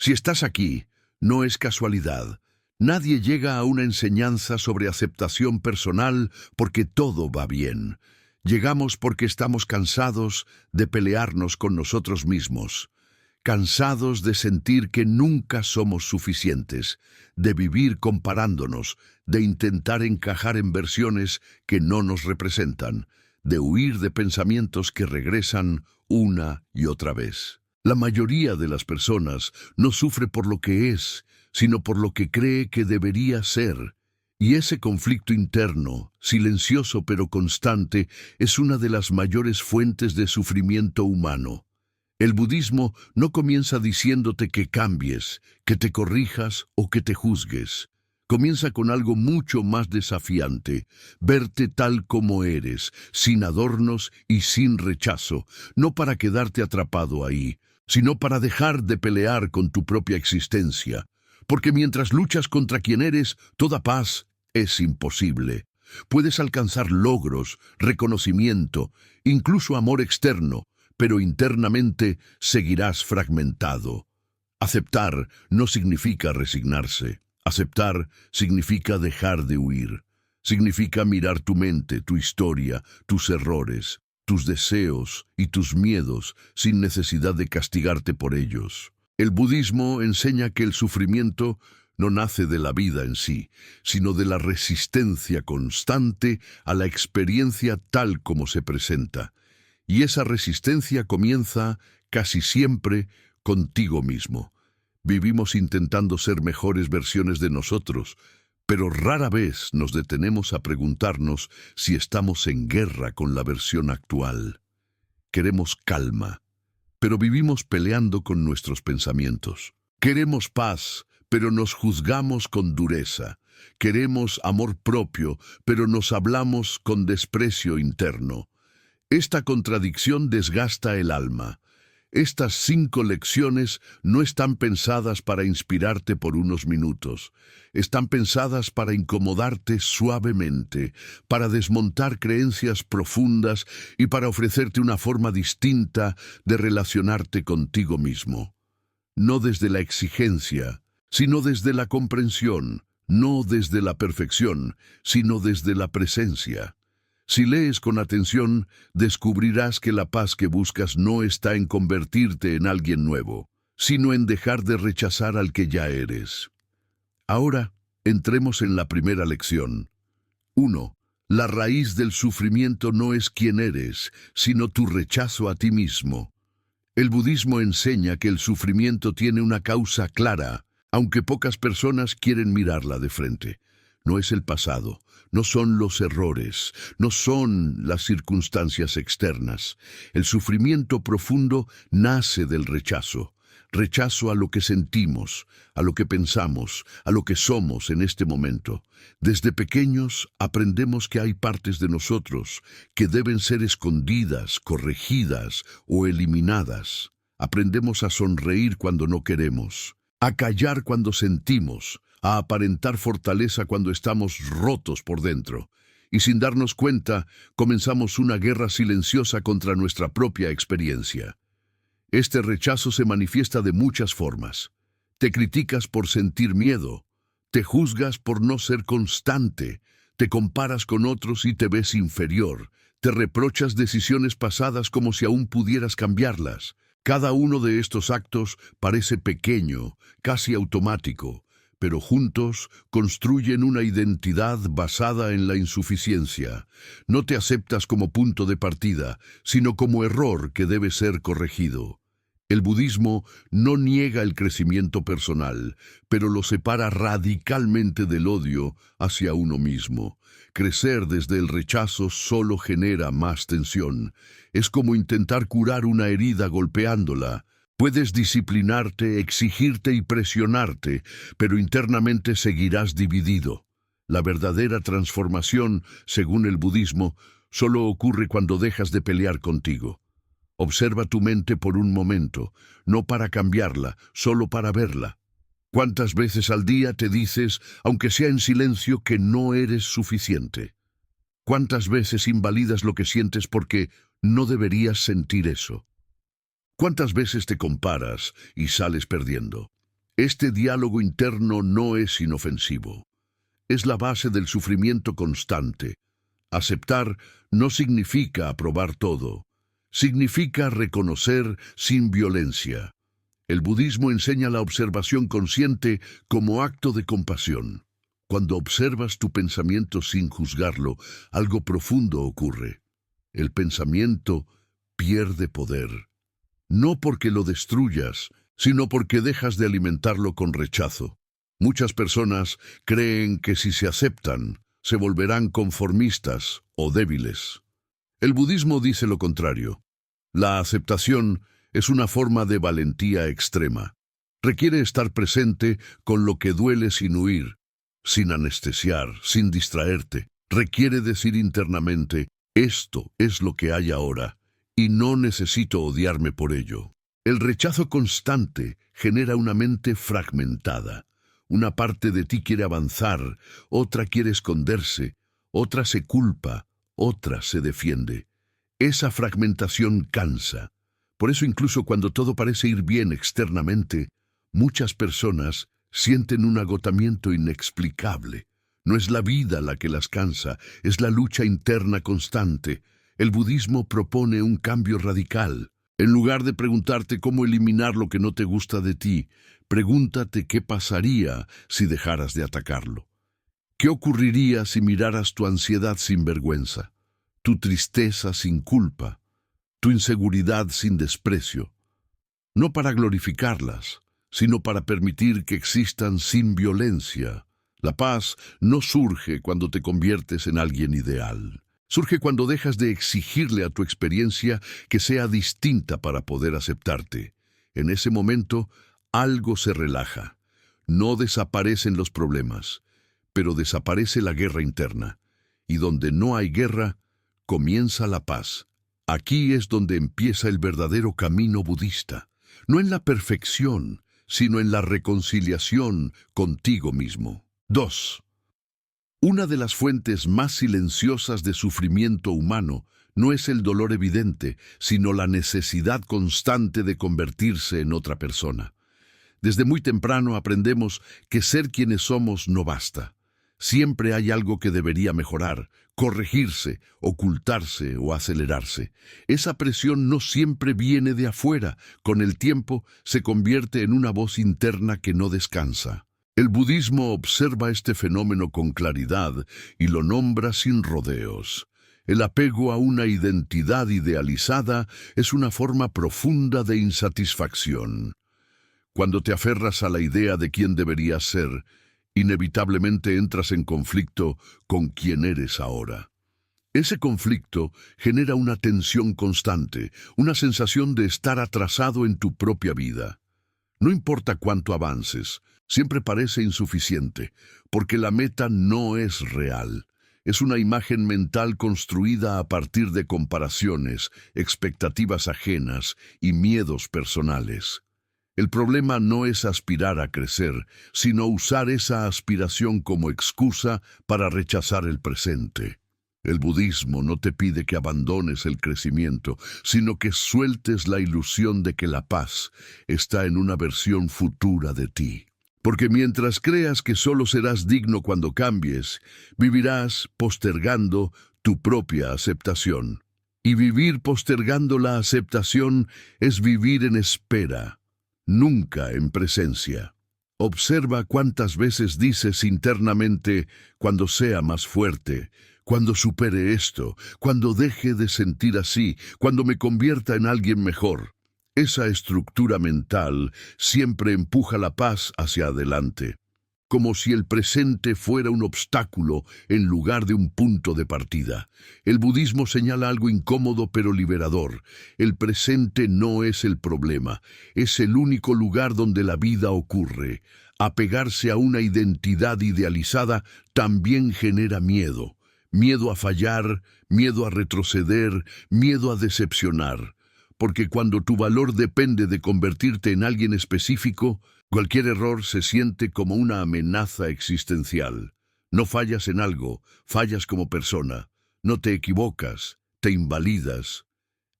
Si estás aquí, no es casualidad. Nadie llega a una enseñanza sobre aceptación personal porque todo va bien. Llegamos porque estamos cansados de pelearnos con nosotros mismos, cansados de sentir que nunca somos suficientes, de vivir comparándonos, de intentar encajar en versiones que no nos representan, de huir de pensamientos que regresan una y otra vez. La mayoría de las personas no sufre por lo que es, sino por lo que cree que debería ser. Y ese conflicto interno, silencioso pero constante, es una de las mayores fuentes de sufrimiento humano. El budismo no comienza diciéndote que cambies, que te corrijas o que te juzgues. Comienza con algo mucho más desafiante: verte tal como eres, sin adornos y sin rechazo, no para quedarte atrapado ahí, sino para dejar de pelear con tu propia existencia. Porque mientras luchas contra quien eres, toda paz es imposible. Puedes alcanzar logros, reconocimiento, incluso amor externo, pero internamente seguirás fragmentado. Aceptar no significa resignarse. Aceptar significa dejar de huir. Significa mirar tu mente, tu historia, tus errores, tus deseos y tus miedos sin necesidad de castigarte por ellos. El budismo enseña que el sufrimiento no nace de la vida en sí, sino de la resistencia constante a la experiencia tal como se presenta. Y esa resistencia comienza casi siempre contigo mismo. Vivimos intentando ser mejores versiones de nosotros, pero rara vez nos detenemos a preguntarnos si estamos en guerra con la versión actual. Queremos calma, pero vivimos peleando con nuestros pensamientos. Queremos paz, pero nos juzgamos con dureza. Queremos amor propio, pero nos hablamos con desprecio interno. Esta contradicción desgasta el alma. Estas 5 lecciones no están pensadas para inspirarte por unos minutos. Están pensadas para incomodarte suavemente, para desmontar creencias profundas y para ofrecerte una forma distinta de relacionarte contigo mismo. No desde la exigencia, sino desde la comprensión. No desde la perfección, sino desde la presencia. Si lees con atención, descubrirás que la paz que buscas no está en convertirte en alguien nuevo, sino en dejar de rechazar al que ya eres. Ahora, entremos en la primera lección. 1. La raíz del sufrimiento no es quién eres, sino tu rechazo a ti mismo. El budismo enseña que el sufrimiento tiene una causa clara, aunque pocas personas quieren mirarla de frente. No es el pasado, no son los errores, no son las circunstancias externas. El sufrimiento profundo nace del rechazo. Rechazo a lo que sentimos, a lo que pensamos, a lo que somos en este momento. Desde pequeños aprendemos que hay partes de nosotros que deben ser escondidas, corregidas o eliminadas. Aprendemos a sonreír cuando no queremos, a callar cuando sentimos, a aparentar fortaleza cuando estamos rotos por dentro. Y sin darnos cuenta, comenzamos una guerra silenciosa contra nuestra propia experiencia. Este rechazo se manifiesta de muchas formas. Te criticas por sentir miedo, te juzgas por no ser constante, te comparas con otros y te ves inferior, te reprochas decisiones pasadas como si aún pudieras cambiarlas. Cada uno de estos actos parece pequeño, casi automático, pero juntos construyen una identidad basada en la insuficiencia. No te aceptas como punto de partida, sino como error que debe ser corregido. El budismo no niega el crecimiento personal, pero lo separa radicalmente del odio hacia uno mismo. Crecer desde el rechazo solo genera más tensión. Es como intentar curar una herida golpeándola. Puedes disciplinarte, exigirte y presionarte, pero internamente seguirás dividido. La verdadera transformación, según el budismo, solo ocurre cuando dejas de pelear contigo. Observa tu mente por un momento, no para cambiarla, solo para verla. ¿Cuántas veces al día te dices, aunque sea en silencio, que no eres suficiente? ¿Cuántas veces invalidas lo que sientes porque no deberías sentir eso? ¿Cuántas veces te comparas y sales perdiendo? Este diálogo interno no es inofensivo. Es la base del sufrimiento constante. Aceptar no significa aprobar todo. Significa reconocer sin violencia. El budismo enseña la observación consciente como acto de compasión. Cuando observas tu pensamiento sin juzgarlo, algo profundo ocurre. El pensamiento pierde poder. No porque lo destruyas, sino porque dejas de alimentarlo con rechazo. Muchas personas creen que si se aceptan, se volverán conformistas o débiles. El budismo dice lo contrario. La aceptación es una forma de valentía extrema. Requiere estar presente con lo que duele sin huir, sin anestesiar, sin distraerte. Requiere decir internamente, esto es lo que hay ahora, y no necesito odiarme por ello. El rechazo constante genera una mente fragmentada. Una parte de ti quiere avanzar, otra quiere esconderse, otra se culpa, otra se defiende. Esa fragmentación cansa. Por eso incluso cuando todo parece ir bien externamente, muchas personas sienten un agotamiento inexplicable. No es la vida la que las cansa, es la lucha interna constante. El budismo propone un cambio radical. En lugar de preguntarte cómo eliminar lo que no te gusta de ti, pregúntate qué pasaría si dejaras de atacarlo. ¿Qué ocurriría si miraras tu ansiedad sin vergüenza, tu tristeza sin culpa, tu inseguridad sin desprecio? No para glorificarlas, sino para permitir que existan sin violencia. La paz no surge cuando te conviertes en alguien ideal. Surge cuando dejas de exigirle a tu experiencia que sea distinta para poder aceptarte. En ese momento, algo se relaja. No desaparecen los problemas, pero desaparece la guerra interna. Y donde no hay guerra, comienza la paz. Aquí es donde empieza el verdadero camino budista. No en la perfección, sino en la reconciliación contigo mismo. 2. Una de las fuentes más silenciosas de sufrimiento humano no es el dolor evidente, sino la necesidad constante de convertirse en otra persona. Desde muy temprano aprendemos que ser quienes somos no basta. Siempre hay algo que debería mejorar, corregirse, ocultarse o acelerarse. Esa presión no siempre viene de afuera. Con el tiempo se convierte en una voz interna que no descansa. El budismo observa este fenómeno con claridad y lo nombra sin rodeos. El apego a una identidad idealizada es una forma profunda de insatisfacción. Cuando te aferras a la idea de quién deberías ser, inevitablemente entras en conflicto con quién eres ahora. Ese conflicto genera una tensión constante, una sensación de estar atrasado en tu propia vida. No importa cuánto avances, siempre parece insuficiente, porque la meta no es real. Es una imagen mental construida a partir de comparaciones, expectativas ajenas y miedos personales. El problema no es aspirar a crecer, sino usar esa aspiración como excusa para rechazar el presente. El budismo no te pide que abandones el crecimiento, sino que sueltes la ilusión de que la paz está en una versión futura de ti. Porque mientras creas que solo serás digno cuando cambies, vivirás postergando tu propia aceptación. Y vivir postergando la aceptación es vivir en espera, nunca en presencia. Observa cuántas veces dices internamente, cuando sea más fuerte, cuando supere esto, cuando deje de sentir así, cuando me convierta en alguien mejor. Esa estructura mental siempre empuja la paz hacia adelante, como si el presente fuera un obstáculo en lugar de un punto de partida. El budismo señala algo incómodo pero liberador. El presente no es el problema, es el único lugar donde la vida ocurre. Apegarse a una identidad idealizada también genera miedo. Miedo a fallar, miedo a retroceder, miedo a decepcionar. Porque cuando tu valor depende de convertirte en alguien específico, cualquier error se siente como una amenaza existencial. No fallas en algo, fallas como persona. No te equivocas, te invalidas.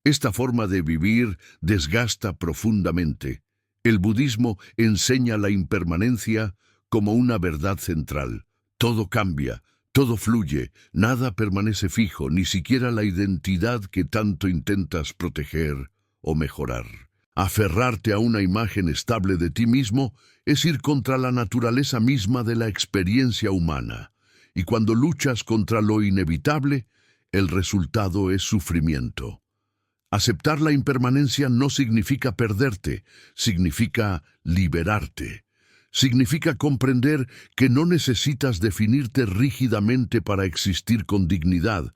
Esta forma de vivir desgasta profundamente. El budismo enseña la impermanencia como una verdad central. Todo cambia, todo fluye, nada permanece fijo, ni siquiera la identidad que tanto intentas proteger o mejorar. Aferrarte a una imagen estable de ti mismo es ir contra la naturaleza misma de la experiencia humana. Y cuando luchas contra lo inevitable, el resultado es sufrimiento. Aceptar la impermanencia no significa perderte, significa liberarte. Significa comprender que no necesitas definirte rígidamente para existir con dignidad.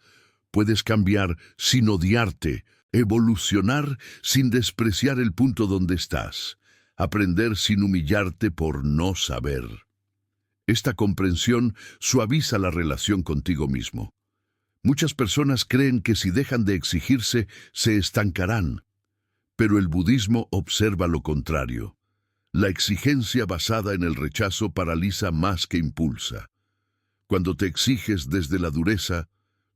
Puedes cambiar sin odiarte, evolucionar sin despreciar el punto donde estás, aprender sin humillarte por no saber. Esta comprensión suaviza la relación contigo mismo. Muchas personas creen que si dejan de exigirse, se estancarán, pero el budismo observa lo contrario. La exigencia basada en el rechazo paraliza más que impulsa. Cuando te exiges desde la dureza,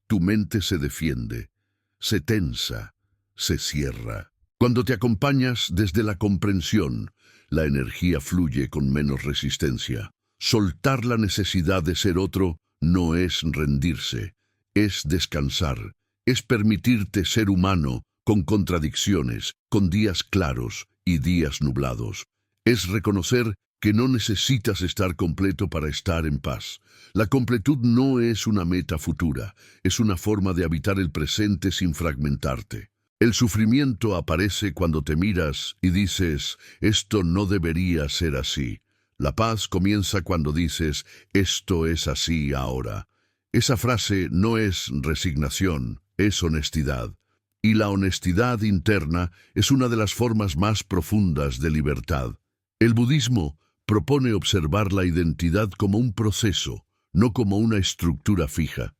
tu mente se defiende, se tensa, se cierra. Cuando te acompañas desde la comprensión, la energía fluye con menos resistencia. Soltar la necesidad de ser otro no es rendirse, es descansar, es permitirte ser humano, con contradicciones, con días claros y días nublados. Es reconocer que no necesitas estar completo para estar en paz. La completud no es una meta futura, es una forma de habitar el presente sin fragmentarte. El sufrimiento aparece cuando te miras y dices, esto no debería ser así. La paz comienza cuando dices, esto es así ahora. Esa frase no es resignación, es honestidad. Y la honestidad interna es una de las formas más profundas de libertad. El budismo propone observar la identidad como un proceso, no como una estructura fija.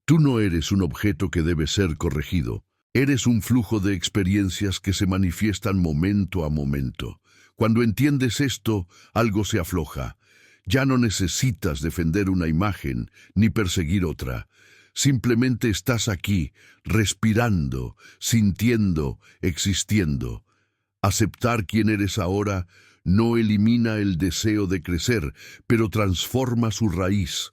Tú no eres un objeto que debe ser corregido. Eres un flujo de experiencias que se manifiestan momento a momento. Cuando entiendes esto, algo se afloja. Ya no necesitas defender una imagen ni perseguir otra. Simplemente estás aquí, respirando, sintiendo, existiendo. Aceptar quién eres ahora no elimina el deseo de crecer, pero transforma su raíz.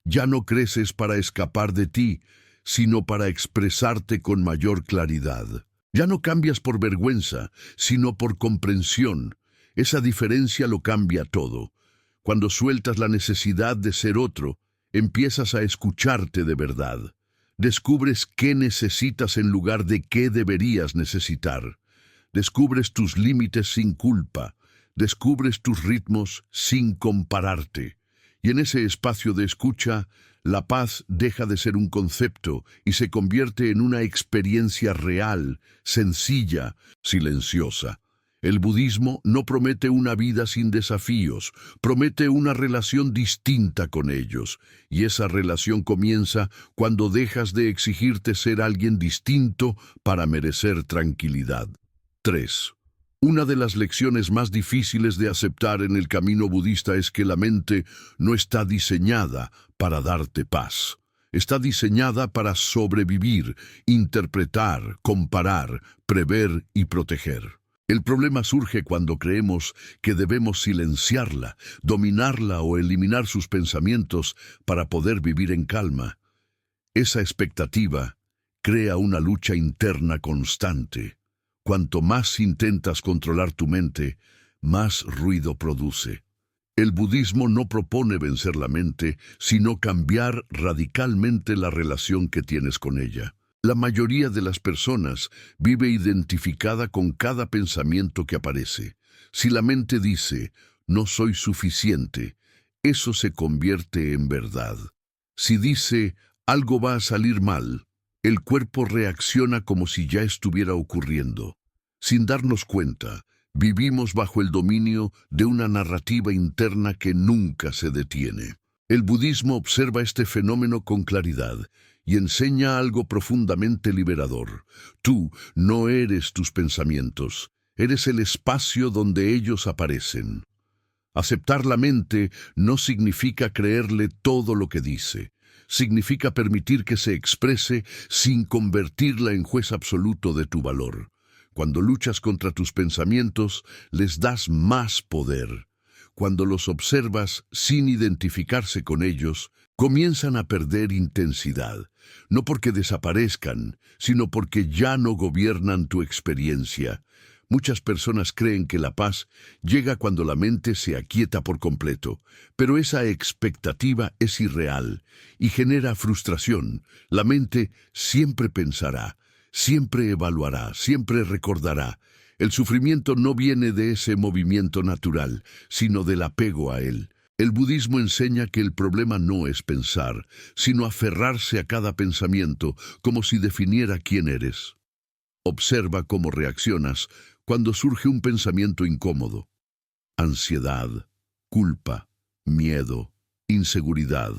Ya no creces para escapar de ti, sino para expresarte con mayor claridad. Ya no cambias por vergüenza, sino por comprensión. Esa diferencia lo cambia todo. Cuando sueltas la necesidad de ser otro, empiezas a escucharte de verdad. Descubres qué necesitas en lugar de qué deberías necesitar. Descubres tus límites sin culpa. Descubres tus ritmos sin compararte. Y en ese espacio de escucha, la paz deja de ser un concepto y se convierte en una experiencia real, sencilla, silenciosa. El budismo no promete una vida sin desafíos, promete una relación distinta con ellos, y esa relación comienza cuando dejas de exigirte ser alguien distinto para merecer tranquilidad. 3. Una de las lecciones más difíciles de aceptar en el camino budista es que la mente no está diseñada para darte paz. Está diseñada para sobrevivir, interpretar, comparar, prever y proteger. El problema surge cuando creemos que debemos silenciarla, dominarla o eliminar sus pensamientos para poder vivir en calma. Esa expectativa crea una lucha interna constante. Cuanto más intentas controlar tu mente, más ruido produce. El budismo no propone vencer la mente, sino cambiar radicalmente la relación que tienes con ella. La mayoría de las personas vive identificada con cada pensamiento que aparece. Si la mente dice, no soy suficiente, eso se convierte en verdad. Si dice, algo va a salir mal, el cuerpo reacciona como si ya estuviera ocurriendo. Sin darnos cuenta, vivimos bajo el dominio de una narrativa interna que nunca se detiene. El budismo observa este fenómeno con claridad y enseña algo profundamente liberador. Tú no eres tus pensamientos, eres el espacio donde ellos aparecen. Aceptar la mente no significa creerle todo lo que dice. Significa permitir que se exprese sin convertirla en juez absoluto de tu valor. Cuando luchas contra tus pensamientos, les das más poder. Cuando los observas sin identificarse con ellos, comienzan a perder intensidad, no porque desaparezcan, sino porque ya no gobiernan tu experiencia. Muchas personas creen que la paz llega cuando la mente se aquieta por completo, pero esa expectativa es irreal y genera frustración. La mente siempre pensará, siempre evaluará, siempre recordará. El sufrimiento no viene de ese movimiento natural, sino del apego a él. El budismo enseña que el problema no es pensar, sino aferrarse a cada pensamiento como si definiera quién eres. Observa cómo reaccionas cuando surge un pensamiento incómodo. Ansiedad, culpa, miedo, inseguridad.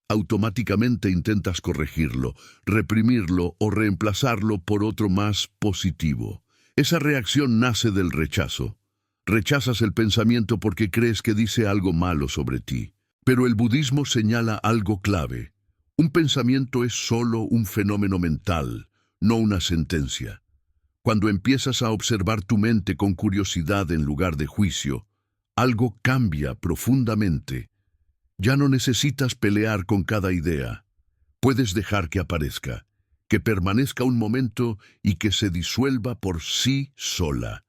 Automáticamente intentas corregirlo, reprimirlo o reemplazarlo por otro más positivo. Esa reacción nace del rechazo. Rechazas el pensamiento porque crees que dice algo malo sobre ti. Pero el budismo señala algo clave. Un pensamiento es solo un fenómeno mental, no una sentencia. Cuando empiezas a observar tu mente con curiosidad en lugar de juicio, algo cambia profundamente. Ya no necesitas pelear con cada idea. Puedes dejar que aparezca, que permanezca un momento y que se disuelva por sí sola.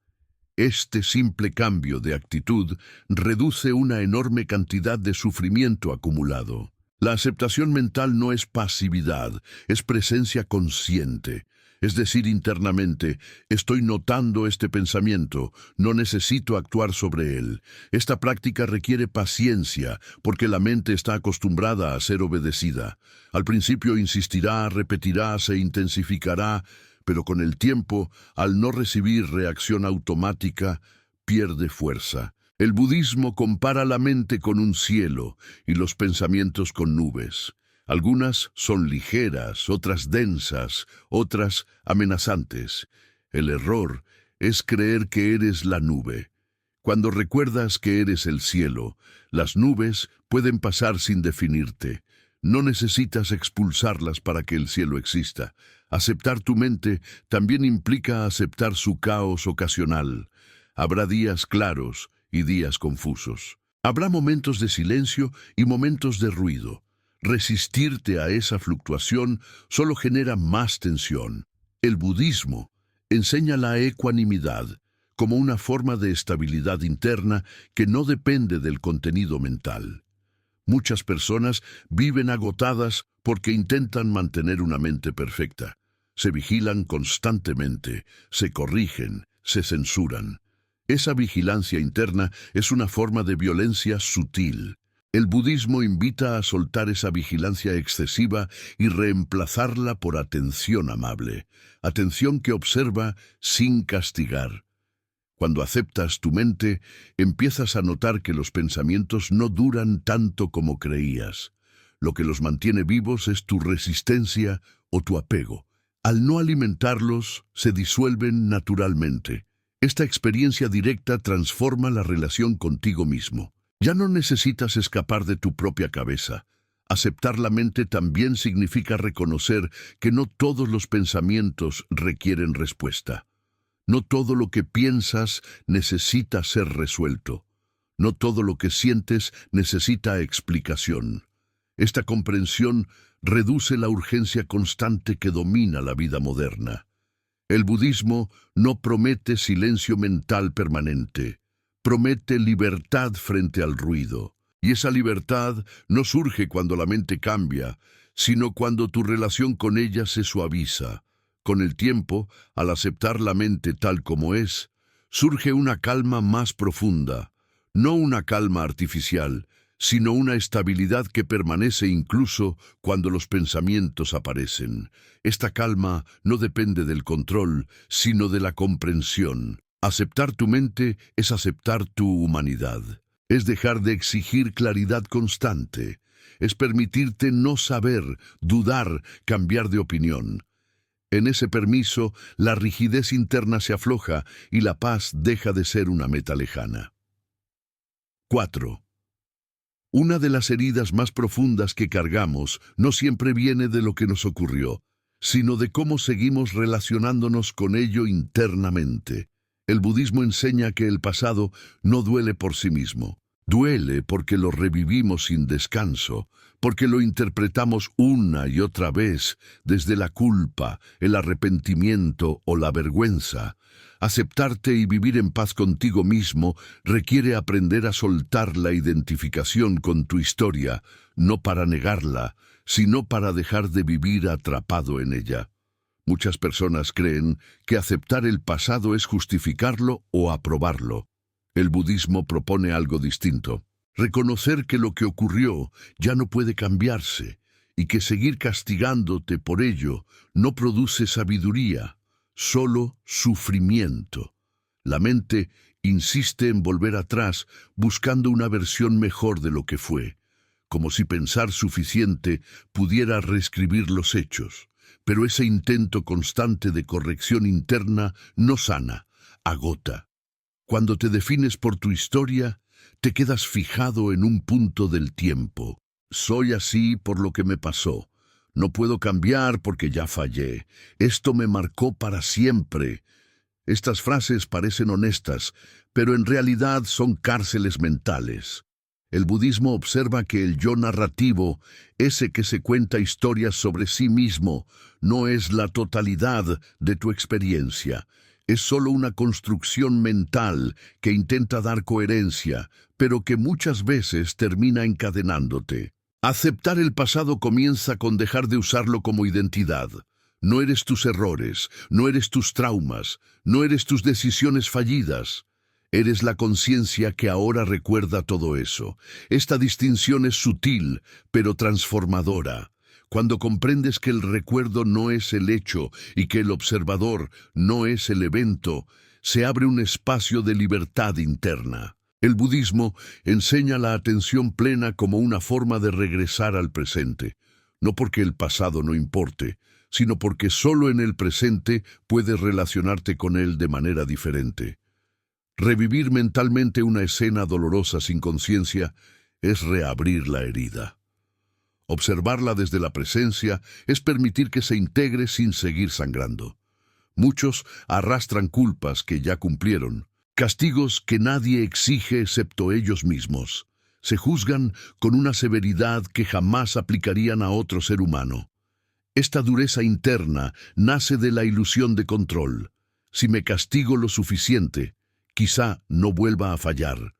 Este simple cambio de actitud reduce una enorme cantidad de sufrimiento acumulado. La aceptación mental no es pasividad, es presencia consciente. Es decir, internamente, estoy notando este pensamiento, no necesito actuar sobre él. Esta práctica requiere paciencia, porque la mente está acostumbrada a ser obedecida. Al principio insistirá, repetirá, se intensificará, pero con el tiempo, al no recibir reacción automática, pierde fuerza. El budismo compara la mente con un cielo y los pensamientos con nubes. Algunas son ligeras, otras densas, otras amenazantes. El error es creer que eres la nube. Cuando recuerdas que eres el cielo, las nubes pueden pasar sin definirte. No necesitas expulsarlas para que el cielo exista. Aceptar tu mente también implica aceptar su caos ocasional. Habrá días claros y días confusos. Habrá momentos de silencio y momentos de ruido. Resistirte a esa fluctuación solo genera más tensión. El budismo enseña la ecuanimidad como una forma de estabilidad interna que no depende del contenido mental. Muchas personas viven agotadas porque intentan mantener una mente perfecta. Se vigilan constantemente, se corrigen, se censuran. Esa vigilancia interna es una forma de violencia sutil. El budismo invita a soltar esa vigilancia excesiva y reemplazarla por atención amable, atención que observa sin castigar. Cuando aceptas tu mente, empiezas a notar que los pensamientos no duran tanto como creías. Lo que los mantiene vivos es tu resistencia o tu apego. Al no alimentarlos, se disuelven naturalmente. Esta experiencia directa transforma la relación contigo mismo. Ya no necesitas escapar de tu propia cabeza. Aceptar la mente también significa reconocer que no todos los pensamientos requieren respuesta. No todo lo que piensas necesita ser resuelto. No todo lo que sientes necesita explicación. Esta comprensión reduce la urgencia constante que domina la vida moderna. El budismo no promete silencio mental permanente, promete libertad frente al ruido. Y esa libertad no surge cuando la mente cambia, sino cuando tu relación con ella se suaviza. Con el tiempo, al aceptar la mente tal como es, surge una calma más profunda, no una calma artificial, sino una estabilidad que permanece incluso cuando los pensamientos aparecen. Esta calma no depende del control, sino de la comprensión. Aceptar tu mente es aceptar tu humanidad. Es dejar de exigir claridad constante. Es permitirte no saber, dudar, cambiar de opinión. En ese permiso, la rigidez interna se afloja y la paz deja de ser una meta lejana. 4. Una de las heridas más profundas que cargamos no siempre viene de lo que nos ocurrió, sino de cómo seguimos relacionándonos con ello internamente. El budismo enseña que el pasado no duele por sí mismo. Duele porque lo revivimos sin descanso, porque lo interpretamos una y otra vez desde la culpa, el arrepentimiento o la vergüenza. Aceptarte y vivir en paz contigo mismo requiere aprender a soltar la identificación con tu historia, no para negarla, sino para dejar de vivir atrapado en ella. Muchas personas creen que aceptar el pasado es justificarlo o aprobarlo. El budismo propone algo distinto. Reconocer que lo que ocurrió ya no puede cambiarse y que seguir castigándote por ello no produce sabiduría, solo sufrimiento. La mente insiste en volver atrás buscando una versión mejor de lo que fue, como si pensar suficiente pudiera reescribir los hechos. Pero ese intento constante de corrección interna no sana, agota. Cuando te defines por tu historia, te quedas fijado en un punto del tiempo. Soy así por lo que me pasó. No puedo cambiar porque ya fallé. Esto me marcó para siempre. Estas frases parecen honestas, pero en realidad son cárceles mentales. El budismo observa que el yo narrativo, ese que se cuenta historias sobre sí mismo, no es la totalidad de tu experiencia. Es solo una construcción mental que intenta dar coherencia, pero que muchas veces termina encadenándote. Aceptar el pasado comienza con dejar de usarlo como identidad. No eres tus errores, no eres tus traumas, no eres tus decisiones fallidas. Eres la conciencia que ahora recuerda todo eso. Esta distinción es sutil, pero transformadora. Cuando comprendes que el recuerdo no es el hecho y que el observador no es el evento, se abre un espacio de libertad interna. El budismo enseña la atención plena como una forma de regresar al presente, no porque el pasado no importe, sino porque solo en el presente puedes relacionarte con él de manera diferente. Revivir mentalmente una escena dolorosa sin conciencia es reabrir la herida. Observarla desde la presencia es permitir que se integre sin seguir sangrando. Muchos arrastran culpas que ya cumplieron, castigos que nadie exige excepto ellos mismos. Se juzgan con una severidad que jamás aplicarían a otro ser humano. Esta dureza interna nace de la ilusión de control. Si me castigo lo suficiente, quizá no vuelva a fallar.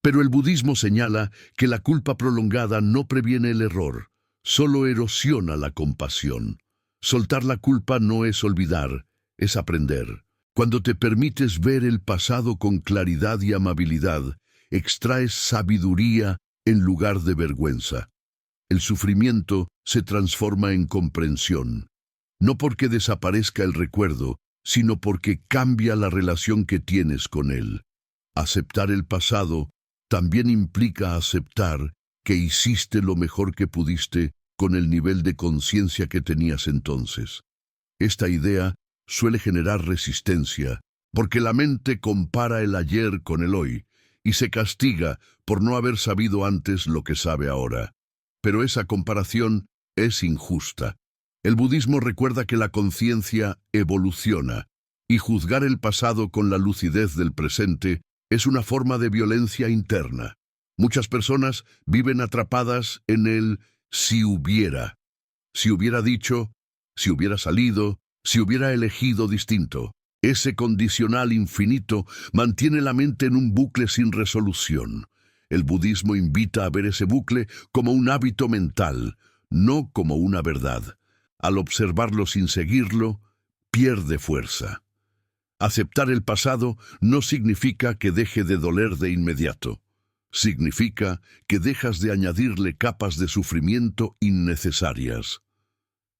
Pero el budismo señala que la culpa prolongada no previene el error, solo erosiona la compasión. Soltar la culpa no es olvidar, es aprender. Cuando te permites ver el pasado con claridad y amabilidad, extraes sabiduría en lugar de vergüenza. El sufrimiento se transforma en comprensión, no porque desaparezca el recuerdo, sino porque cambia la relación que tienes con él. Aceptar el pasado también implica aceptar que hiciste lo mejor que pudiste con el nivel de conciencia que tenías entonces. Esta idea suele generar resistencia, porque la mente compara el ayer con el hoy y se castiga por no haber sabido antes lo que sabe ahora. Pero esa comparación es injusta. El budismo recuerda que la conciencia evoluciona, y juzgar el pasado con la lucidez del presente es una forma de violencia interna. Muchas personas viven atrapadas en el si hubiera. Si hubiera dicho, si hubiera salido, si hubiera elegido distinto. Ese condicional infinito mantiene la mente en un bucle sin resolución. El budismo invita a ver ese bucle como un hábito mental, no como una verdad. Al observarlo sin seguirlo, pierde fuerza. Aceptar el pasado no significa que deje de doler de inmediato. Significa que dejas de añadirle capas de sufrimiento innecesarias.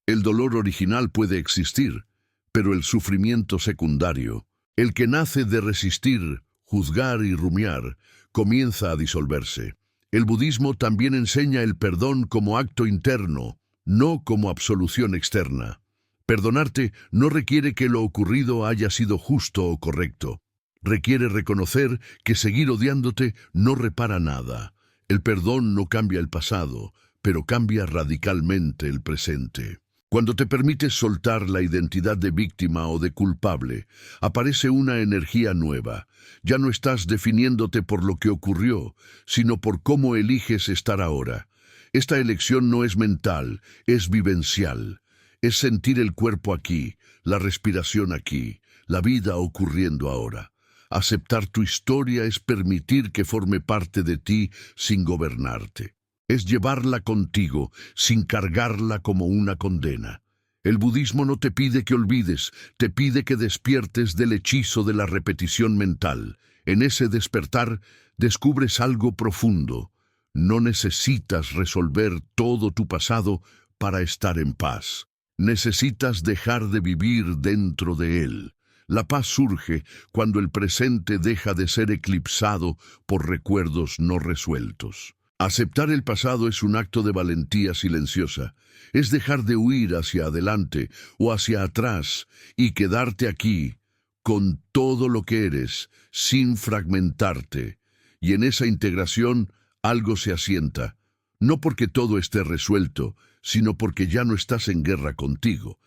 El dolor original puede existir, pero el sufrimiento secundario, el que nace de resistir, juzgar y rumiar, comienza a disolverse. El budismo también enseña el perdón como acto interno, no como absolución externa. Perdonarte no requiere que lo ocurrido haya sido justo o correcto. Requiere reconocer que seguir odiándote no repara nada. El perdón no cambia el pasado, pero cambia radicalmente el presente. Cuando te permites soltar la identidad de víctima o de culpable, aparece una energía nueva. Ya no estás definiéndote por lo que ocurrió, sino por cómo eliges estar ahora. Esta elección no es mental, es vivencial. Es sentir el cuerpo aquí, la respiración aquí, la vida ocurriendo ahora. Aceptar tu historia es permitir que forme parte de ti sin gobernarte. Es llevarla contigo sin cargarla como una condena. El budismo no te pide que olvides, te pide que despiertes del hechizo de la repetición mental. En ese despertar descubres algo profundo. No necesitas resolver todo tu pasado para estar en paz. Necesitas dejar de vivir dentro de él. La paz surge cuando el presente deja de ser eclipsado por recuerdos no resueltos. Aceptar el pasado es un acto de valentía silenciosa. Es dejar de huir hacia adelante o hacia atrás y quedarte aquí, con todo lo que eres, sin fragmentarte. Y en esa integración algo se asienta, no porque todo esté resuelto, sino porque ya no estás en guerra contigo.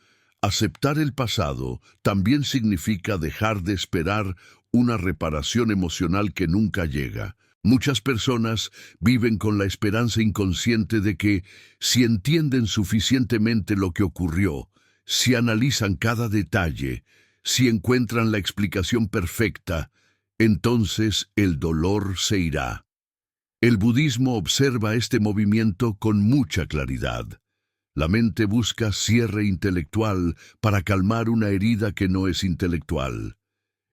Aceptar el pasado también significa dejar de esperar una reparación emocional que nunca llega. Muchas personas viven con la esperanza inconsciente de que, si entienden suficientemente lo que ocurrió, si analizan cada detalle, si encuentran la explicación perfecta, entonces el dolor se irá. El budismo observa este movimiento con mucha claridad. La mente busca cierre intelectual para calmar una herida que no es intelectual.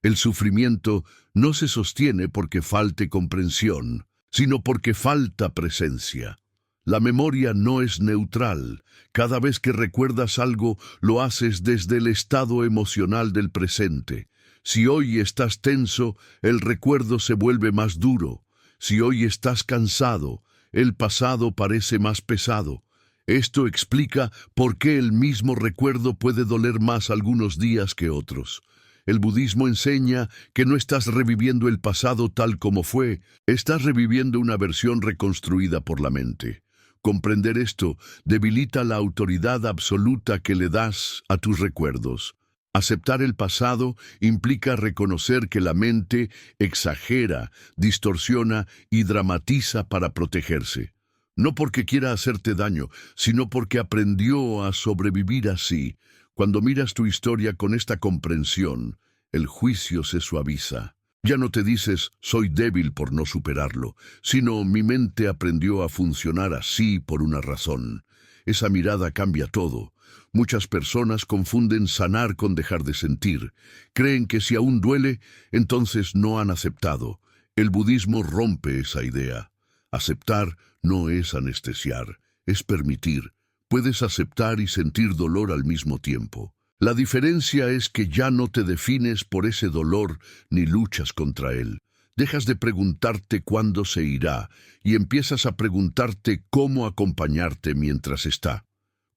El sufrimiento no se sostiene porque falte comprensión, sino porque falta presencia. La memoria no es neutral. Cada vez que recuerdas algo, lo haces desde el estado emocional del presente. Si hoy estás tenso, el recuerdo se vuelve más duro. Si hoy estás cansado, el pasado parece más pesado. Esto explica por qué el mismo recuerdo puede doler más algunos días que otros. El budismo enseña que no estás reviviendo el pasado tal como fue, estás reviviendo una versión reconstruida por la mente. Comprender esto debilita la autoridad absoluta que le das a tus recuerdos. Aceptar el pasado implica reconocer que la mente exagera, distorsiona y dramatiza para protegerse. No porque quiera hacerte daño, sino porque aprendió a sobrevivir así. Cuando miras tu historia con esta comprensión, el juicio se suaviza. Ya no te dices, soy débil por no superarlo, sino mi mente aprendió a funcionar así por una razón. Esa mirada cambia todo. Muchas personas confunden sanar con dejar de sentir. Creen que si aún duele, entonces no han aceptado. El budismo rompe esa idea. Aceptar no es anestesiar, es permitir. Puedes aceptar y sentir dolor al mismo tiempo. La diferencia es que ya no te defines por ese dolor ni luchas contra él. Dejas de preguntarte cuándo se irá y empiezas a preguntarte cómo acompañarte mientras está.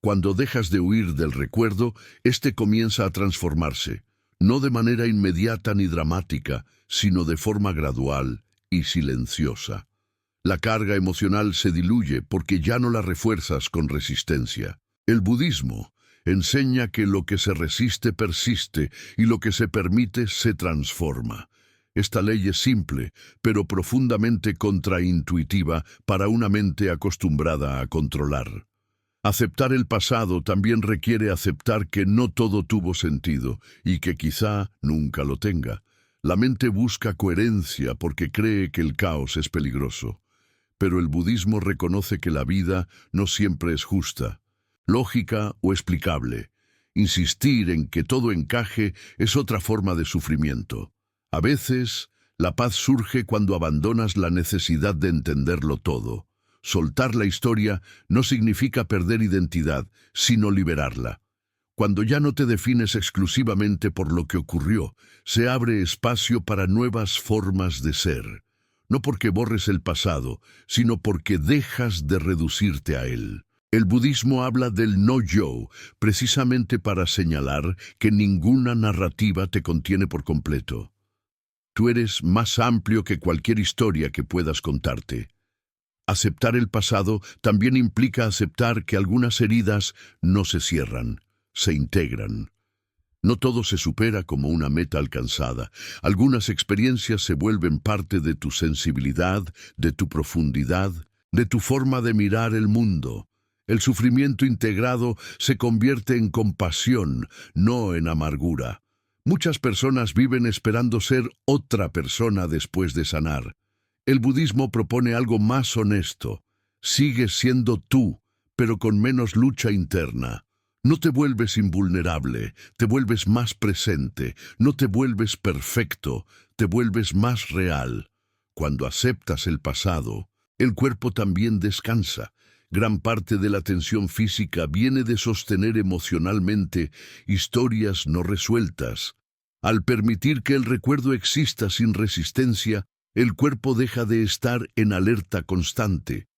Cuando dejas de huir del recuerdo, este comienza a transformarse, no de manera inmediata ni dramática, sino de forma gradual y silenciosa. La carga emocional se diluye porque ya no la refuerzas con resistencia. El budismo enseña que lo que se resiste persiste y lo que se permite se transforma. Esta ley es simple, pero profundamente contraintuitiva para una mente acostumbrada a controlar. Aceptar el pasado también requiere aceptar que no todo tuvo sentido y que quizá nunca lo tenga. La mente busca coherencia porque cree que el caos es peligroso. Pero el budismo reconoce que la vida no siempre es justa, lógica o explicable. Insistir en que todo encaje es otra forma de sufrimiento. A veces, la paz surge cuando abandonas la necesidad de entenderlo todo. Soltar la historia no significa perder identidad, sino liberarla. Cuando ya no te defines exclusivamente por lo que ocurrió, se abre espacio para nuevas formas de ser. No porque borres el pasado, sino porque dejas de reducirte a él. El budismo habla del no-yo, precisamente para señalar que ninguna narrativa te contiene por completo. Tú eres más amplio que cualquier historia que puedas contarte. Aceptar el pasado también implica aceptar que algunas heridas no se cierran, se integran. No todo se supera como una meta alcanzada. Algunas experiencias se vuelven parte de tu sensibilidad, de tu profundidad, de tu forma de mirar el mundo. El sufrimiento integrado se convierte en compasión, no en amargura. Muchas personas viven esperando ser otra persona después de sanar. El budismo propone algo más honesto. Sigues siendo tú, pero con menos lucha interna. No te vuelves invulnerable, te vuelves más presente, no te vuelves perfecto, te vuelves más real. Cuando aceptas el pasado, el cuerpo también descansa. Gran parte de la tensión física viene de sostener emocionalmente historias no resueltas. Al permitir que el recuerdo exista sin resistencia, el cuerpo deja de estar en alerta constante.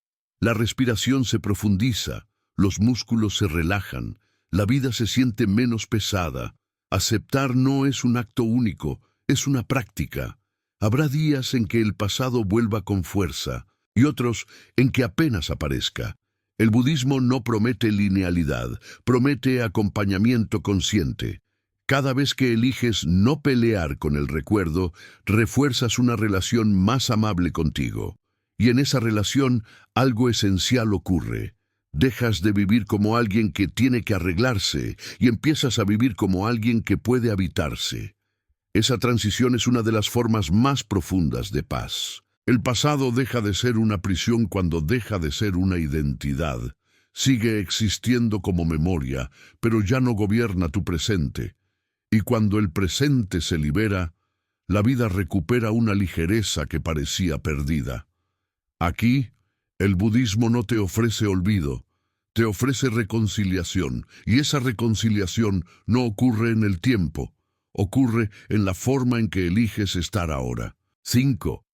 La respiración se profundiza, los músculos se relajan, la vida se siente menos pesada. Aceptar no es un acto único, es una práctica. Habrá días en que el pasado vuelva con fuerza y otros en que apenas aparezca. El budismo no promete linealidad, promete acompañamiento consciente. Cada vez que eliges no pelear con el recuerdo, refuerzas una relación más amable contigo. Y en esa relación algo esencial ocurre. Dejas de vivir como alguien que tiene que arreglarse y empiezas a vivir como alguien que puede habitarse. Esa transición es una de las formas más profundas de paz. El pasado deja de ser una prisión cuando deja de ser una identidad. Sigue existiendo como memoria, pero ya no gobierna tu presente. Y cuando el presente se libera, la vida recupera una ligereza que parecía perdida. Aquí, el budismo no te ofrece olvido, te ofrece reconciliación, y esa reconciliación no ocurre en el tiempo, ocurre en la forma en que eliges estar ahora. 5.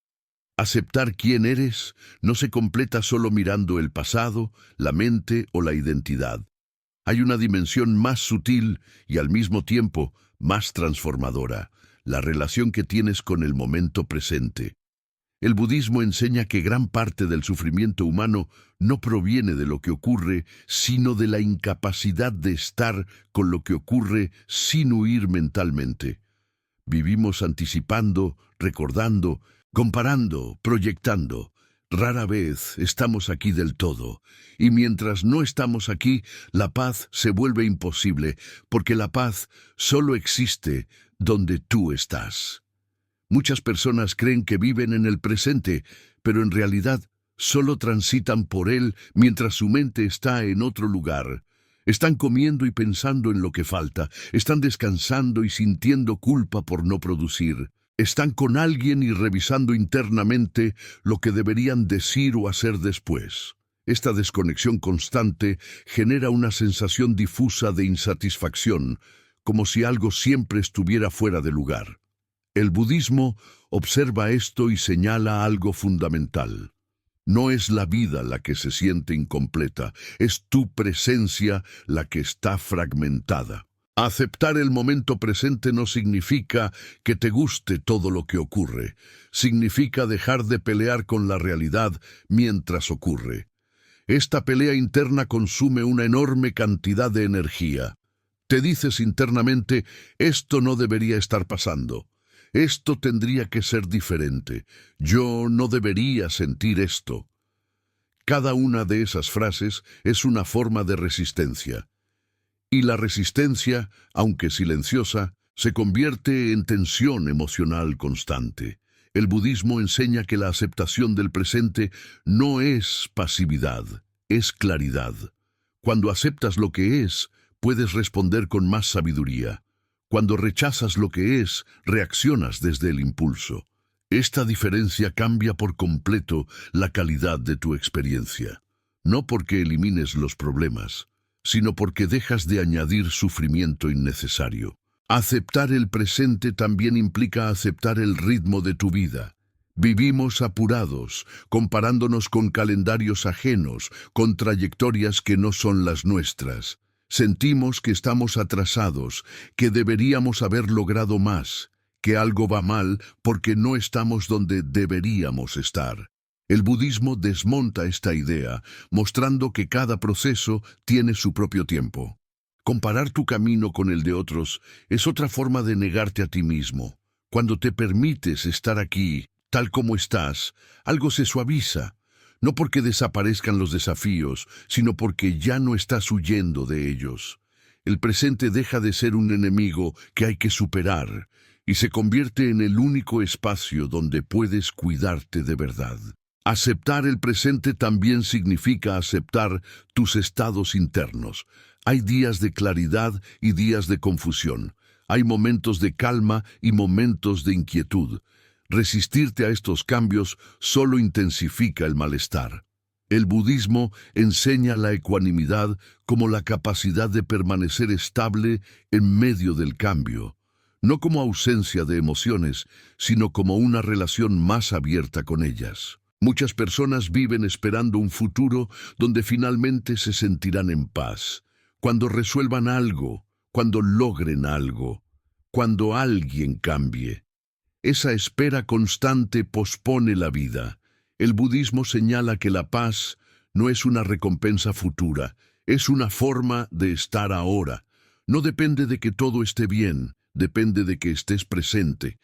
Aceptar quién eres no se completa solo mirando el pasado, la mente o la identidad. Hay una dimensión más sutil y al mismo tiempo más transformadora, la relación que tienes con el momento presente. El budismo enseña que gran parte del sufrimiento humano no proviene de lo que ocurre, sino de la incapacidad de estar con lo que ocurre sin huir mentalmente. Vivimos anticipando, recordando, comparando, proyectando. Rara vez estamos aquí del todo, y mientras no estamos aquí, la paz se vuelve imposible, porque la paz solo existe donde tú estás. Muchas personas creen que viven en el presente, pero en realidad solo transitan por él mientras su mente está en otro lugar. Están comiendo y pensando en lo que falta, están descansando y sintiendo culpa por no producir. Están con alguien y revisando internamente lo que deberían decir o hacer después. Esta desconexión constante genera una sensación difusa de insatisfacción, como si algo siempre estuviera fuera de lugar. El budismo observa esto y señala algo fundamental. No es la vida la que se siente incompleta, es tu presencia la que está fragmentada. Aceptar el momento presente no significa que te guste todo lo que ocurre. Significa dejar de pelear con la realidad mientras ocurre. Esta pelea interna consume una enorme cantidad de energía. Te dices internamente, esto no debería estar pasando. Esto tendría que ser diferente. Yo no debería sentir esto. Cada una de esas frases es una forma de resistencia. Y la resistencia, aunque silenciosa, se convierte en tensión emocional constante. El budismo enseña que la aceptación del presente no es pasividad, es claridad. Cuando aceptas lo que es, puedes responder con más sabiduría. Cuando rechazas lo que es, reaccionas desde el impulso. Esta diferencia cambia por completo la calidad de tu experiencia. No porque elimines los problemas, sino porque dejas de añadir sufrimiento innecesario. Aceptar el presente también implica aceptar el ritmo de tu vida. Vivimos apurados, comparándonos con calendarios ajenos, con trayectorias que no son las nuestras. Sentimos que estamos atrasados, que deberíamos haber logrado más, que algo va mal porque no estamos donde deberíamos estar. El budismo desmonta esta idea, mostrando que cada proceso tiene su propio tiempo. Comparar tu camino con el de otros es otra forma de negarte a ti mismo. Cuando te permites estar aquí, tal como estás, algo se suaviza. No porque desaparezcan los desafíos, sino porque ya no estás huyendo de ellos. El presente deja de ser un enemigo que hay que superar y se convierte en el único espacio donde puedes cuidarte de verdad. Aceptar el presente también significa aceptar tus estados internos. Hay días de claridad y días de confusión. Hay momentos de calma y momentos de inquietud. Resistirte a estos cambios solo intensifica el malestar. El budismo enseña la ecuanimidad como la capacidad de permanecer estable en medio del cambio, no como ausencia de emociones, sino como una relación más abierta con ellas. Muchas personas viven esperando un futuro donde finalmente se sentirán en paz, cuando resuelvan algo, cuando logren algo, cuando alguien cambie. Esa espera constante pospone la vida. El budismo señala que la paz no es una recompensa futura, es una forma de estar ahora. No depende de que todo esté bien, depende de que estés presente.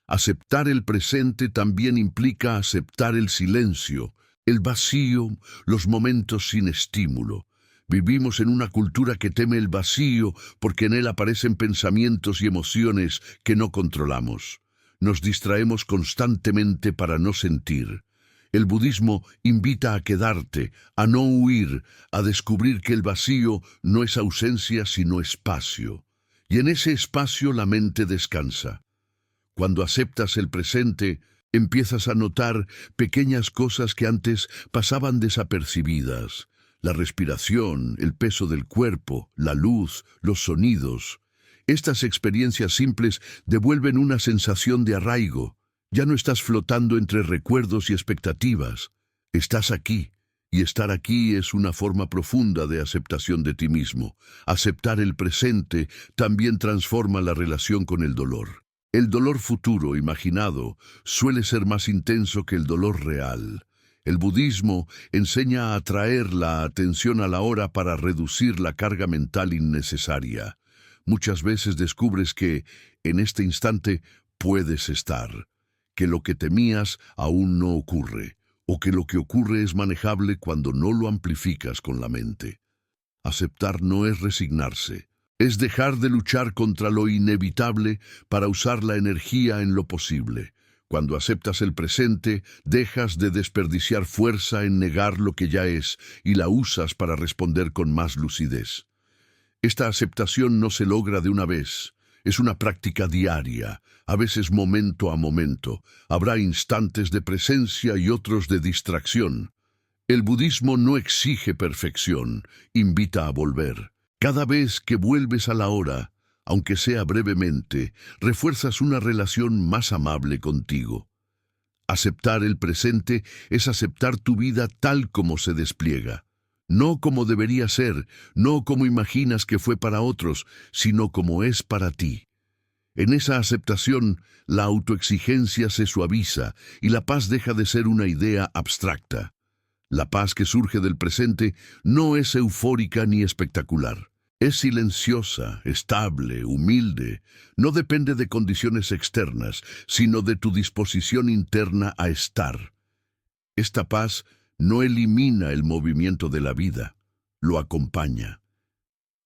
Aceptar el presente también implica aceptar el silencio, el vacío, los momentos sin estímulo. Vivimos en una cultura que teme el vacío porque en él aparecen pensamientos y emociones que no controlamos. Nos distraemos constantemente para no sentir. El budismo invita a quedarte, a no huir, a descubrir que el vacío no es ausencia sino espacio. Y en ese espacio la mente descansa. Cuando aceptas el presente, empiezas a notar pequeñas cosas que antes pasaban desapercibidas. La respiración, el peso del cuerpo, la luz, los sonidos. Estas experiencias simples devuelven una sensación de arraigo. Ya no estás flotando entre recuerdos y expectativas. Estás aquí, y estar aquí es una forma profunda de aceptación de ti mismo. Aceptar el presente también transforma la relación con el dolor. El dolor futuro, imaginado, suele ser más intenso que el dolor real. El budismo enseña a atraer la atención a la hora para reducir la carga mental innecesaria. Muchas veces descubres que, en este instante, puedes estar, que lo que temías aún no ocurre, o que lo que ocurre es manejable cuando no lo amplificas con la mente. Aceptar no es resignarse, es dejar de luchar contra lo inevitable para usar la energía en lo posible. Cuando aceptas el presente, dejas de desperdiciar fuerza en negar lo que ya es y la usas para responder con más lucidez. Esta aceptación no se logra de una vez. Es una práctica diaria, a veces momento a momento. Habrá instantes de presencia y otros de distracción. El budismo no exige perfección, invita a volver. Cada vez que vuelves a la hora, aunque sea brevemente, refuerzas una relación más amable contigo. Aceptar el presente es aceptar tu vida tal como se despliega. No como debería ser, no como imaginas que fue para otros, sino como es para ti. En esa aceptación, la autoexigencia se suaviza y la paz deja de ser una idea abstracta. La paz que surge del presente no es eufórica ni espectacular. Es silenciosa, estable, humilde. No depende de condiciones externas, sino de tu disposición interna a estar. Esta paz no elimina el movimiento de la vida, lo acompaña.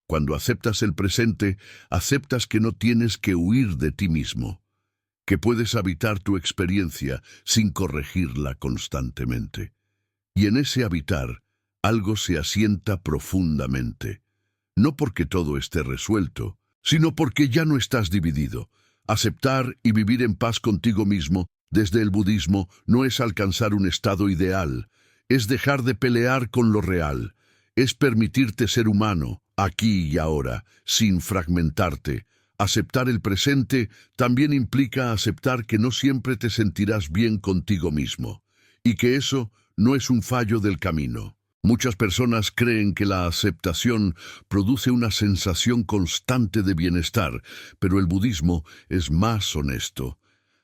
Cuando aceptas el presente, aceptas que no tienes que huir de ti mismo, que puedes habitar tu experiencia sin corregirla constantemente. Y en ese habitar, algo se asienta profundamente. No porque todo esté resuelto, sino porque ya no estás dividido. Aceptar y vivir en paz contigo mismo, desde el budismo, no es alcanzar un estado ideal, es dejar de pelear con lo real, es permitirte ser humano, aquí y ahora, sin fragmentarte. Aceptar el presente también implica aceptar que no siempre te sentirás bien contigo mismo, y que eso no es un fallo del camino. Muchas personas creen que la aceptación produce una sensación constante de bienestar, pero el budismo es más honesto.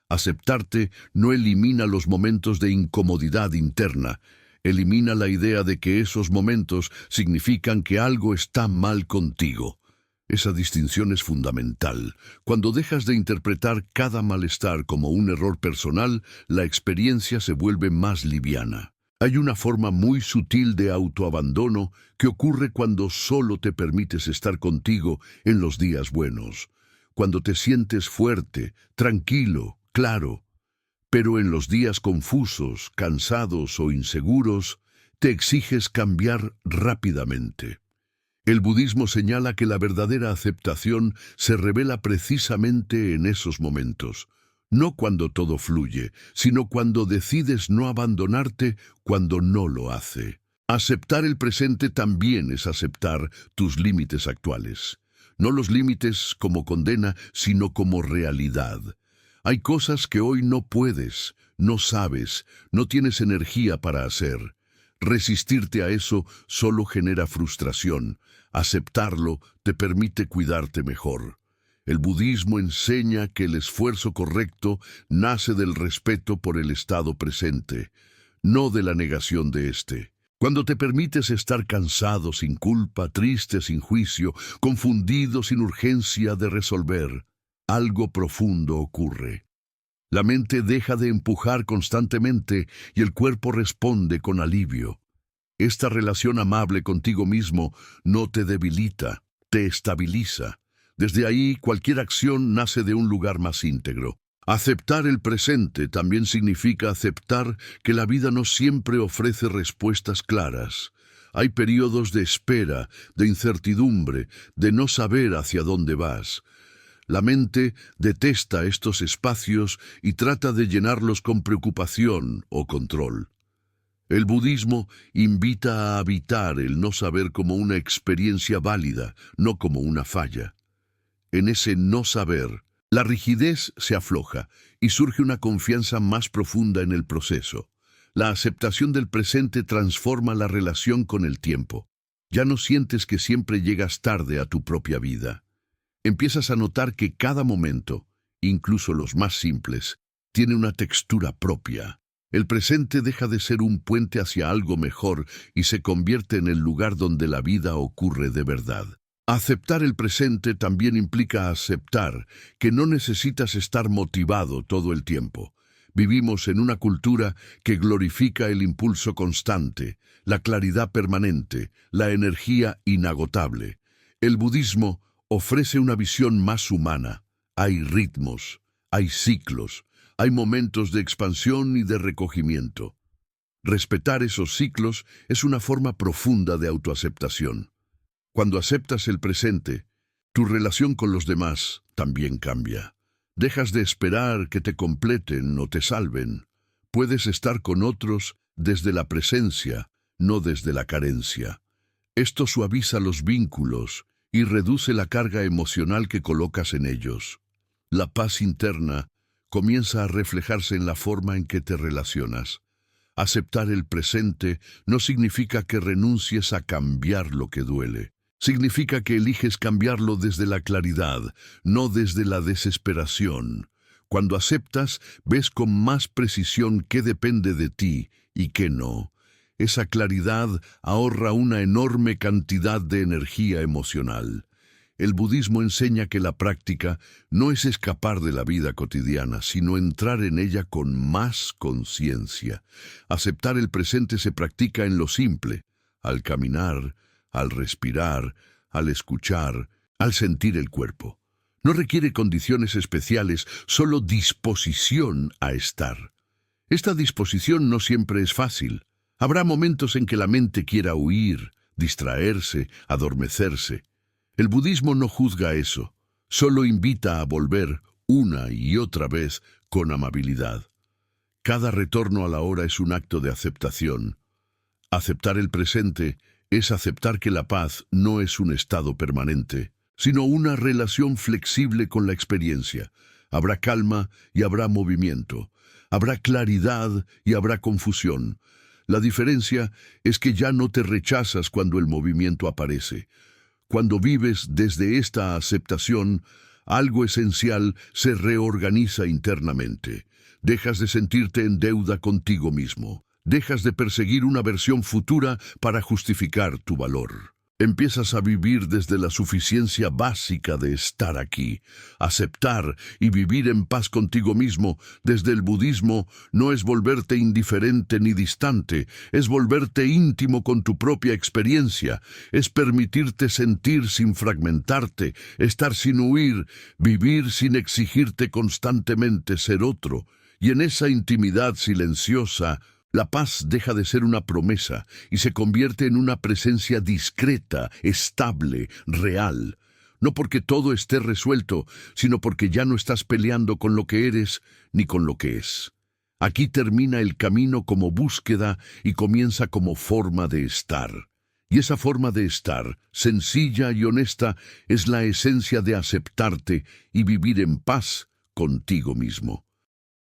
Aceptarte no elimina los momentos de incomodidad interna, elimina la idea de que esos momentos significan que algo está mal contigo. Esa distinción es fundamental. Cuando dejas de interpretar cada malestar como un error personal, la experiencia se vuelve más liviana. Hay una forma muy sutil de autoabandono que ocurre cuando solo te permites estar contigo en los días buenos, cuando te sientes fuerte, tranquilo, claro. Pero en los días confusos, cansados o inseguros, te exiges cambiar rápidamente. El budismo señala que la verdadera aceptación se revela precisamente en esos momentos, no cuando todo fluye, sino cuando decides no abandonarte cuando no lo hace. Aceptar el presente también es aceptar tus límites actuales. No los límites como condena, sino como realidad. Hay cosas que hoy no puedes, no sabes, no tienes energía para hacer. Resistirte a eso solo genera frustración. Aceptarlo te permite cuidarte mejor. El budismo enseña que el esfuerzo correcto nace del respeto por el estado presente, no de la negación de éste. Cuando te permites estar cansado sin culpa, triste sin juicio, confundido sin urgencia de resolver, algo profundo ocurre. La mente deja de empujar constantemente y el cuerpo responde con alivio. Esta relación amable contigo mismo no te debilita, te estabiliza. Desde ahí, cualquier acción nace de un lugar más íntegro. Aceptar el presente también significa aceptar que la vida no siempre ofrece respuestas claras. Hay periodos de espera, de incertidumbre, de no saber hacia dónde vas. La mente detesta estos espacios y trata de llenarlos con preocupación o control. El budismo invita a habitar el no saber como una experiencia válida, no como una falla. En ese no saber, la rigidez se afloja y surge una confianza más profunda en el proceso. La aceptación del presente transforma la relación con el tiempo. Ya no sientes que siempre llegas tarde a tu propia vida. Empiezas a notar que cada momento, incluso los más simples, tiene una textura propia. El presente deja de ser un puente hacia algo mejor y se convierte en el lugar donde la vida ocurre de verdad. Aceptar el presente también implica aceptar que no necesitas estar motivado todo el tiempo. Vivimos en una cultura que glorifica el impulso constante, la claridad permanente, la energía inagotable. El budismo ofrece una visión más humana. Hay ritmos, hay ciclos, hay momentos de expansión y de recogimiento. Respetar esos ciclos es una forma profunda de autoaceptación. Cuando aceptas el presente, tu relación con los demás también cambia. Dejas de esperar que te completen o te salven. Puedes estar con otros desde la presencia, no desde la carencia. Esto suaviza los vínculos y reduce la carga emocional que colocas en ellos. La paz interna comienza a reflejarse en la forma en que te relacionas. Aceptar el presente no significa que renuncies a cambiar lo que duele. Significa que eliges cambiarlo desde la claridad, no desde la desesperación. Cuando aceptas, ves con más precisión qué depende de ti y qué no. Esa claridad ahorra una enorme cantidad de energía emocional. El budismo enseña que la práctica no es escapar de la vida cotidiana, sino entrar en ella con más conciencia. Aceptar el presente se practica en lo simple, al caminar, al respirar, al escuchar, al sentir el cuerpo. No requiere condiciones especiales, solo disposición a estar. Esta disposición no siempre es fácil. Habrá momentos en que la mente quiera huir, distraerse, adormecerse. El budismo no juzga eso, solo invita a volver una y otra vez con amabilidad. Cada retorno a la hora es un acto de aceptación. Aceptar el presente es aceptar que la paz no es un estado permanente, sino una relación flexible con la experiencia. Habrá calma y habrá movimiento. Habrá claridad y habrá confusión. La diferencia es que ya no te rechazas cuando el movimiento aparece. Cuando vives desde esta aceptación, algo esencial se reorganiza internamente. Dejas de sentirte en deuda contigo mismo. Dejas de perseguir una versión futura para justificar tu valor. Empiezas a vivir desde la suficiencia básica de estar aquí. Aceptar y vivir en paz contigo mismo desde el budismo no es volverte indiferente ni distante, es volverte íntimo con tu propia experiencia, es permitirte sentir sin fragmentarte, estar sin huir, vivir sin exigirte constantemente ser otro. Y en esa intimidad silenciosa, la paz deja de ser una promesa y se convierte en una presencia discreta, estable, real. No porque todo esté resuelto, sino porque ya no estás peleando con lo que eres ni con lo que es. Aquí termina el camino como búsqueda y comienza como forma de estar. Y esa forma de estar, sencilla y honesta, es la esencia de aceptarte y vivir en paz contigo mismo.